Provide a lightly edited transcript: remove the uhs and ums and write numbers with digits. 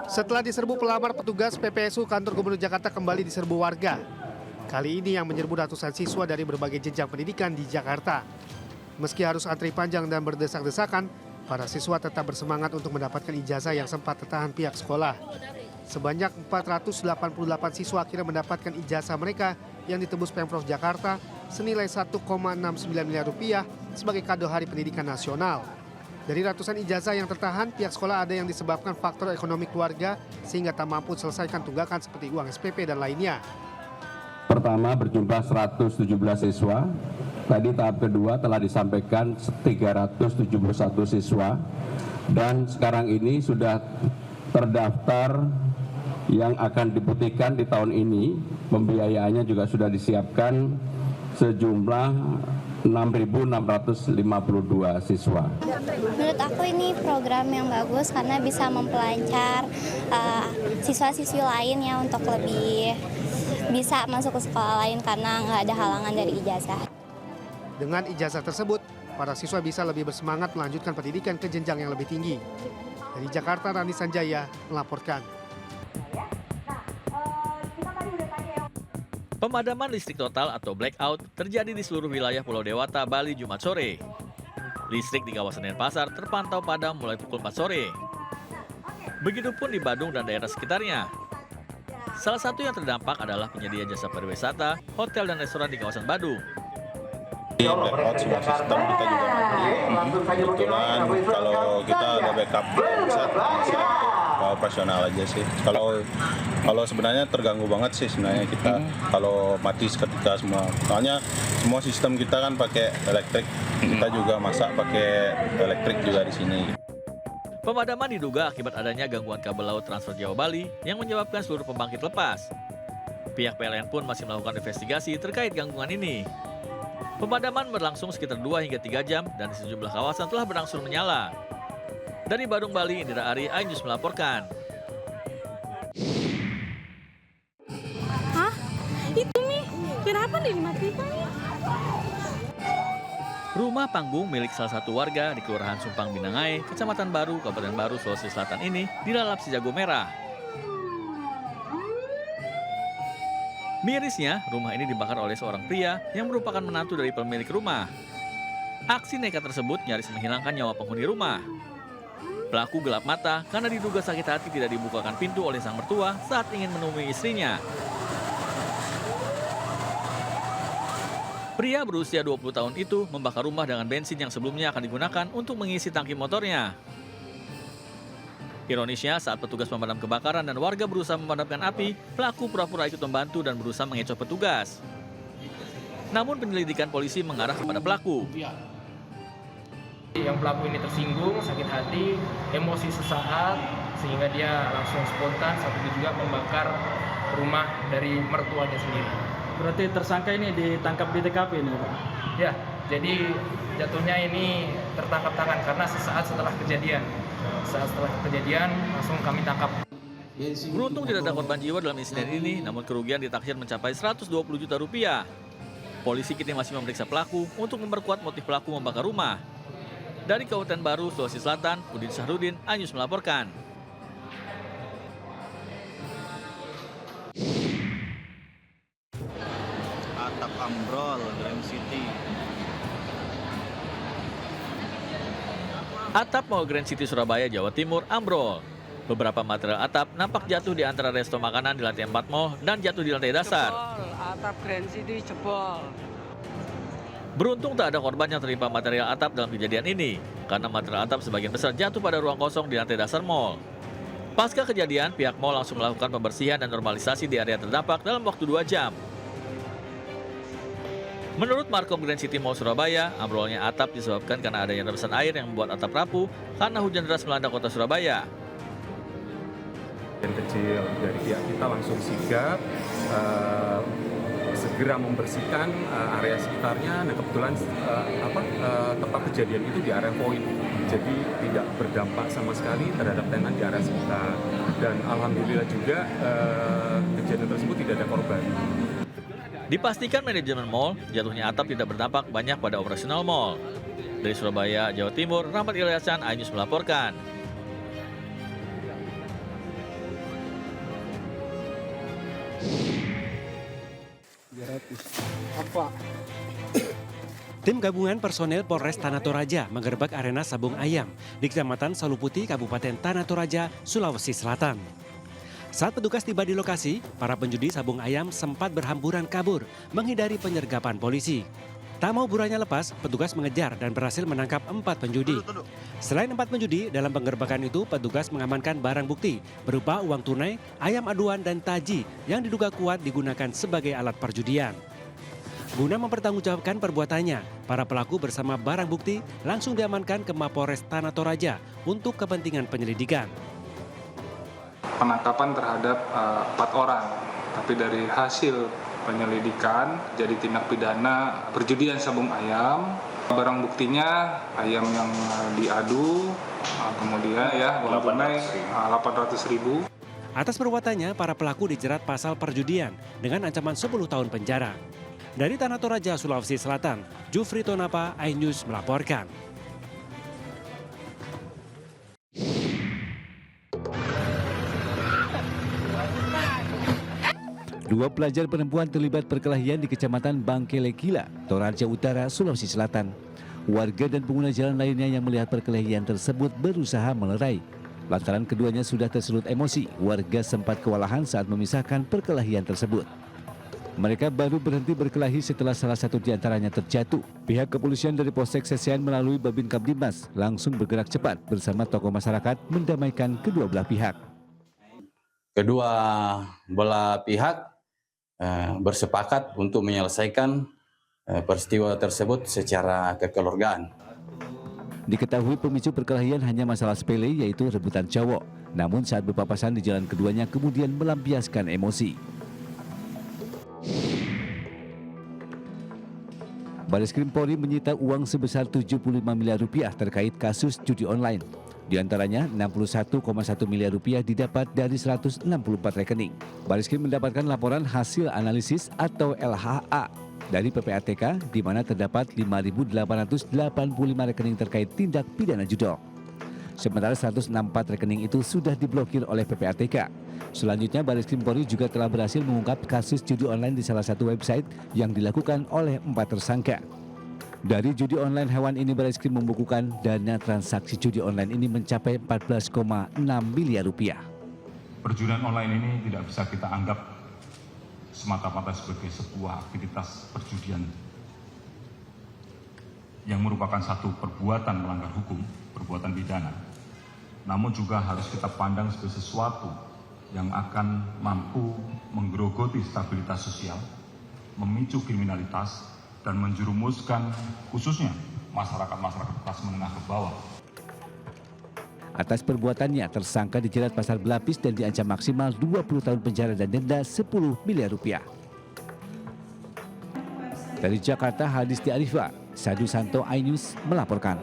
Setelah diserbu pelamar, petugas PPSU Kantor Gubernur Jakarta kembali diserbu warga. Kali ini yang menyerbu ratusan siswa dari berbagai jenjang pendidikan di Jakarta. Meski harus antri panjang dan berdesak-desakan, para siswa tetap bersemangat untuk mendapatkan ijazah yang sempat tertahan pihak sekolah. Sebanyak 488 siswa akhirnya mendapatkan ijazah mereka yang ditebus Pemprov Jakarta senilai 1,69 miliar rupiah sebagai kado Hari Pendidikan Nasional. Dari ratusan ijazah yang tertahan, pihak sekolah ada yang disebabkan faktor ekonomi keluarga sehingga tak mampu selesaikan tunggakan seperti uang SPP dan lainnya. Pertama berjumlah 117 siswa. Tadi tahap kedua telah disampaikan 371 siswa. Dan sekarang ini sudah terdaftar yang akan diputihkan di tahun ini. Pembiayaannya juga sudah disiapkan sejumlah 6.652 siswa. Menurut aku ini program yang bagus karena bisa mempelancar siswa-siswi lain ya untuk lebih bisa masuk ke sekolah lain karena nggak ada halangan dari ijazah. Dengan ijazah tersebut, para siswa bisa lebih bersemangat melanjutkan pendidikan ke jenjang yang lebih tinggi. Dari Jakarta, Rani Sanjaya melaporkan. Pemadaman listrik total atau blackout terjadi di seluruh wilayah Pulau Dewata, Bali, Jumat sore. Listrik di kawasan Denpasar terpantau padam mulai pukul 4 sore. Begitupun di Badung dan daerah sekitarnya. Salah satu yang terdampak adalah penyedia jasa pariwisata, hotel dan restoran di kawasan Badung. Blackout semua sistem kita juga mati. Kebetulan kalau kita ada backup bisa operasional aja sih. Kalau sebenarnya terganggu banget sih sebenarnya kita kalau mati seketika semua. Soalnya semua sistem kita kan pakai elektrik. Kita juga masak pakai elektrik juga di sini. Pemadaman diduga akibat adanya gangguan kabel laut Transfer Jawa Bali yang menyebabkan seluruh pembangkit lepas. Pihak PLN pun masih melakukan investigasi terkait gangguan ini. Pemadaman berlangsung sekitar 2 hingga 3 jam dan di sejumlah kawasan telah berangsur menyala. Dari Badung, Bali, Indra Ari, iNews melaporkan. Hah? Itu Mi, kenapa nih dimatikan? Rumah panggung milik salah satu warga di Kelurahan Sumpang Binangai, Kecamatan Baru, Kabupaten Baru, Sulawesi Selatan ini dilalap si jago merah. Mirisnya, rumah ini dibakar oleh seorang pria yang merupakan menantu dari pemilik rumah. Aksi nekat tersebut nyaris menghilangkan nyawa penghuni rumah. Pelaku gelap mata karena diduga sakit hati tidak dibukakan pintu oleh sang mertua saat ingin menemui istrinya. Pria berusia 20 tahun itu membakar rumah dengan bensin yang sebelumnya akan digunakan untuk mengisi tangki motornya. Ironisnya, saat petugas pemadam kebakaran dan warga berusaha memadamkan api, pelaku pura-pura ikut membantu dan berusaha mengecoh petugas. Namun penyelidikan polisi mengarah kepada pelaku. Yang pelaku ini tersinggung, sakit hati, emosi sesaat, sehingga dia langsung spontan saat itu juga membakar rumah dari mertuanya sendiri. Berarti tersangka ini ditangkap di TKP ini, Pak? Ya, jadi jatuhnya ini tertangkap tangan karena sesaat setelah kejadian. Saat setelah kejadian langsung kami tangkap. Beruntung tidak ada korban jiwa dalam insiden ini, namun kerugian ditaksir mencapai 120 juta rupiah. Polisi kini masih memeriksa pelaku untuk memperkuat motif pelaku membakar rumah. Dari Kabupaten Baru, Sulawesi Selatan, Udin Sahrudin, iNews melaporkan. Atap ambrol, Grand City. Atap Mall Grand City Surabaya, Jawa Timur, ambrol. Beberapa material atap nampak jatuh di antara resto makanan di lantai 4 mall dan jatuh di lantai dasar. Jebol, atap Grand City jebol. Beruntung tak ada korban yang tertimpa material atap dalam kejadian ini, karena material atap sebagian besar jatuh pada ruang kosong di lantai dasar mall. Pasca kejadian, pihak mall langsung melakukan pembersihan dan normalisasi di area terdampak dalam waktu 2 jam. Menurut Markom Grand City Mall Surabaya, ambrolnya atap disebabkan karena adanya rebesan air yang membuat atap rapuh karena hujan deras melanda kota Surabaya. Yang kecil dari pihak kita langsung sigap, segera membersihkan area sekitarnya. Nah kebetulan tempat kejadian itu di area void, jadi tidak berdampak sama sekali terhadap tenan di area sekitar. Dan alhamdulillah juga kejadian tersebut tidak ada korban. Dipastikan manajemen mal, jatuhnya atap tidak berdampak banyak pada operasional mal. Dari Surabaya, Jawa Timur, Rahmat Ilyasan, iNews melaporkan. Tim gabungan personel Polres Tanah Toraja menggerebek arena Sabung Ayam di Kecamatan Saluputi, Kabupaten Tanah Toraja, Sulawesi Selatan. Saat petugas tiba di lokasi, para penjudi Sabung Ayam sempat berhamburan kabur menghindari penyergapan polisi. Tak mau buruannya lepas, petugas mengejar dan berhasil menangkap 4 penjudi. Selain 4 penjudi, dalam penggerbekan itu petugas mengamankan barang bukti berupa uang tunai, ayam aduan, dan taji yang diduga kuat digunakan sebagai alat perjudian. Guna mempertanggungjawabkan perbuatannya, para pelaku bersama barang bukti langsung diamankan ke Mapolres Tanah Toraja untuk kepentingan penyelidikan. Penangkapan terhadap 4 orang, tapi dari hasil penyelidikan jadi tindak pidana perjudian sabung ayam. Barang buktinya ayam yang diadu, kemudian uang tunai 800.000. Atas perbuatannya, para pelaku dijerat pasal perjudian dengan ancaman 10 tahun penjara. Dari Tanah Toraja, Sulawesi Selatan, Jufri Tonapa, iNews melaporkan. Dua pelajar perempuan terlibat perkelahian di Kecamatan Bangkelekila, Toraja Utara, Sulawesi Selatan. Warga dan pengguna jalan lainnya yang melihat perkelahian tersebut berusaha melerai. Lantaran keduanya sudah tersulut emosi, warga sempat kewalahan saat memisahkan perkelahian tersebut. Mereka baru berhenti berkelahi setelah salah satu di antaranya terjatuh. Pihak kepolisian dari Polsek Sesean melalui Babin Kamtibmas langsung bergerak cepat bersama tokoh masyarakat mendamaikan kedua belah pihak. Kedua belah pihak bersepakat untuk menyelesaikan peristiwa tersebut secara kekeluargaan. Diketahui pemicu perkelahian hanya masalah sepele, yaitu rebutan cowok. Namun saat berpapasan di jalan keduanya kemudian melampiaskan emosi. Bareskrim Polri menyita uang sebesar 75 miliar rupiah terkait kasus judi online. Di antaranya 61,1 miliar rupiah didapat dari 164 rekening. Bareskrim mendapatkan laporan hasil analisis atau LHA dari PPATK di mana terdapat 5.885 rekening terkait tindak pidana judi. Sementara 164 rekening itu sudah diblokir oleh PPATK. Selanjutnya, Bareskrim Polri juga telah berhasil mengungkap kasus judi online di salah satu website yang dilakukan oleh 4 tersangka. Dari judi online hewan ini, Bareskrim membukukan dana transaksi judi online ini mencapai 14,6 miliar rupiah. Perjudian online ini tidak bisa kita anggap semata-mata sebagai sebuah aktivitas perjudian yang merupakan satu perbuatan melanggar hukum, perbuatan pidana. Namun juga harus kita pandang sebagai sesuatu yang akan mampu menggerogoti stabilitas sosial, memicu kriminalitas, dan menjerumuskan khususnya masyarakat kelas menengah ke bawah. Atas perbuatannya, tersangka dijerat pasal berlapis dan diancam maksimal 20 tahun penjara dan denda 10 miliar rupiah. Dari Jakarta, Hadis Diarifa, Sadu Santo, iNews melaporkan.